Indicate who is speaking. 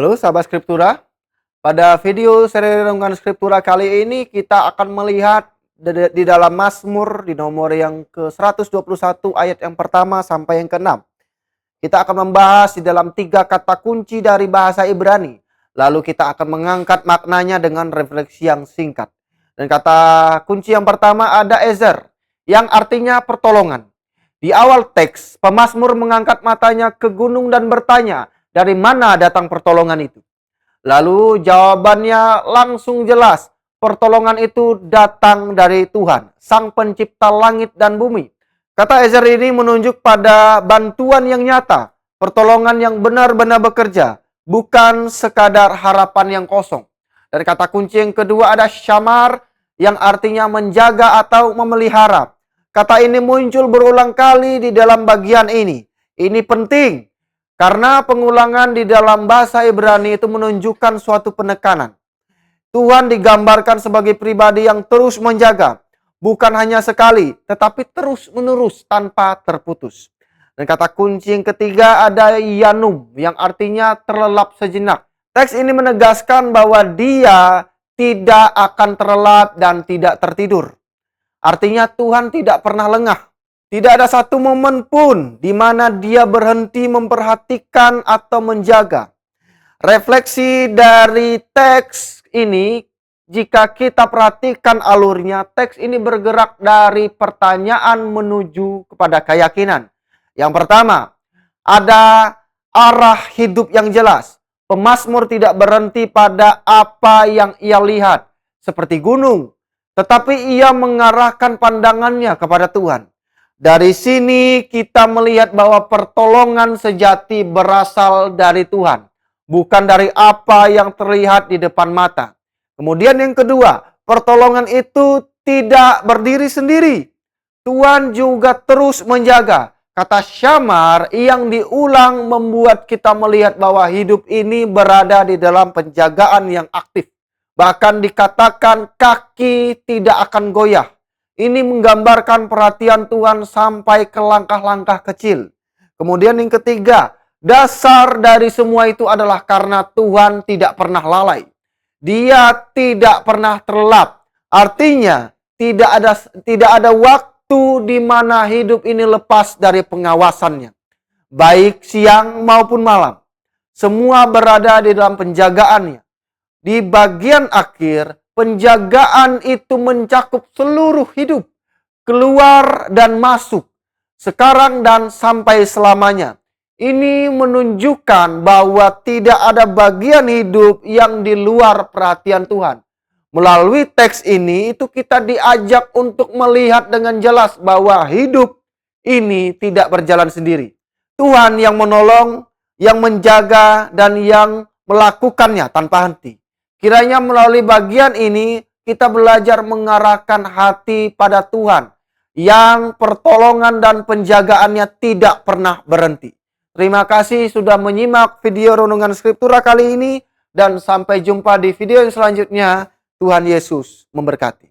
Speaker 1: Halo sahabat Skriptura, pada video seri renungan Skriptura kali ini kita akan melihat di dalam Mazmur di nomor yang ke-121 ayat yang pertama sampai yang ke-6. Kita akan membahas di dalam 3 kata kunci dari bahasa Ibrani. Lalu kita akan mengangkat maknanya dengan refleksi yang singkat. Dan kata kunci yang pertama ada Ezer, yang artinya pertolongan. Di awal teks, pemazmur mengangkat matanya ke gunung dan bertanya, dari mana datang pertolongan itu? Lalu jawabannya langsung jelas. Pertolongan itu datang dari Tuhan, Sang Pencipta langit dan bumi. Kata Ezer ini menunjuk pada bantuan yang nyata, pertolongan yang benar-benar bekerja, bukan sekadar harapan yang kosong. Dan kata kunci yang kedua ada Syamar, yang artinya menjaga atau memelihara. Kata ini muncul berulang kali di dalam bagian ini. Ini penting. Karena pengulangan di dalam bahasa Ibrani itu menunjukkan suatu penekanan. Tuhan digambarkan sebagai pribadi yang terus menjaga. Bukan hanya sekali, tetapi terus-menerus tanpa terputus. Dan kata kunci yang ketiga ada Yanum, yang artinya terlelap sejenak. Teks ini menegaskan bahwa dia tidak akan terlelap dan tidak tertidur. Artinya Tuhan tidak pernah lengah. Tidak ada satu momen pun di mana dia berhenti memperhatikan atau menjaga. Refleksi dari teks ini, jika kita perhatikan alurnya, teks ini bergerak dari pertanyaan menuju kepada keyakinan. Yang pertama, ada arah hidup yang jelas. Pemazmur tidak berhenti pada apa yang ia lihat, seperti gunung, tetapi ia mengarahkan pandangannya kepada Tuhan. Dari sini kita melihat bahwa pertolongan sejati berasal dari Tuhan, bukan dari apa yang terlihat di depan mata. Kemudian yang kedua, pertolongan itu tidak berdiri sendiri. Tuhan juga terus menjaga. Kata Syamar yang diulang membuat kita melihat bahwa hidup ini berada di dalam penjagaan yang aktif. Bahkan dikatakan kaki tidak akan goyah. Ini menggambarkan perhatian Tuhan sampai ke langkah-langkah kecil. Kemudian yang ketiga, dasar dari semua itu adalah karena Tuhan tidak pernah lalai. Dia tidak pernah terlelap. Artinya, tidak ada waktu di mana hidup ini lepas dari pengawasannya. Baik siang maupun malam. Semua berada di dalam penjagaannya. Di bagian akhir, penjagaan itu mencakup seluruh hidup, keluar dan masuk, sekarang dan sampai selamanya. Ini menunjukkan bahwa tidak ada bagian hidup yang di luar perhatian Tuhan. Melalui teks ini, itu kita diajak untuk melihat dengan jelas bahwa hidup ini tidak berjalan sendiri. Tuhan yang menolong, yang menjaga, dan yang melakukannya tanpa henti. Kiranya melalui bagian ini kita belajar mengarahkan hati pada Tuhan yang pertolongan dan penjagaannya tidak pernah berhenti. Terima kasih sudah menyimak video renungan Skriptura kali ini dan sampai jumpa di video yang selanjutnya. Tuhan Yesus memberkati.